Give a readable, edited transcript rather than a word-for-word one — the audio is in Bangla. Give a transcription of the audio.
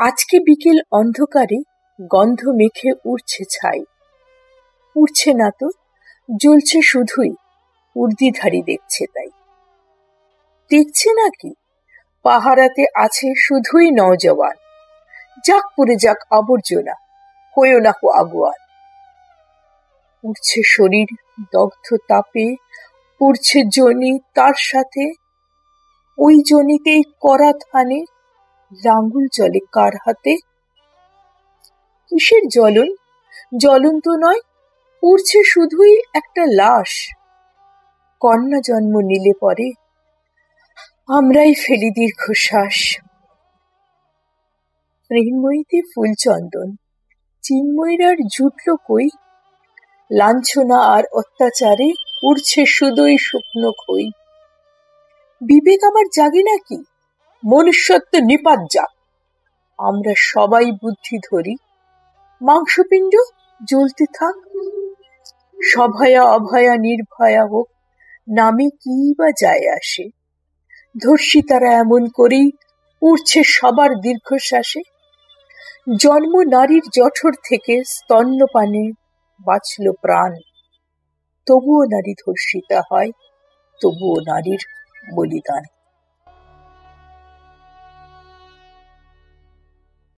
আজকে বিকেল অন্ধকারে গন্ধ মেখে উড়ছে ছাই, উড়ছে না তো, জ্বলছে শুধুই, উর্দিধারী দেখছে তাই। দেখছে নাকি পাহারাতে আছে শুধুই নওজওয়ান, যাক পুড়ে যাক আবর্জনা, হয়েও না হো আগুয়ান। উঠছে শরীর দগ্ধ তাপে, পুড়ছে জনি তার সাথে, ওই জনিতেই করা থানে লাঙ্গুল চলে কার হাতে। কিসের জ্বলন? জ্বলন তো নয়, উড়ছে শুধুই একটা লাশ। কন্যা জন্ম নিলে পরে আমরাই ফেলি দীর্ঘশ্বাস। মৃন্ময়ীতে ফুলচন্দন, চিন্ময়ীর আর জুটল কই? লাঞ্ছনা আর অত্যাচারে উড়ছে শুধুই শুকনো খই। বিবেক আবার জাগে নাকি? মনুষ্যত্ব নিপাত যাক, আমরা সবাই বুদ্ধি ধরি, মাংসপিণ্ড জ্বলতে থাক। সভয়া অভয়া নির্ভয়া হোক, নামে কি বা যায় আসে। ধর্ষিতারা এমন করেই উড়ছে সবার দীর্ঘশ্বাসে। জন্ম নারীর জঠর থেকে স্তন্যপানে বাঁচল প্রাণ, তবুও নারী ধর্ষিতা হয়, তবুও নারীর বলিদান।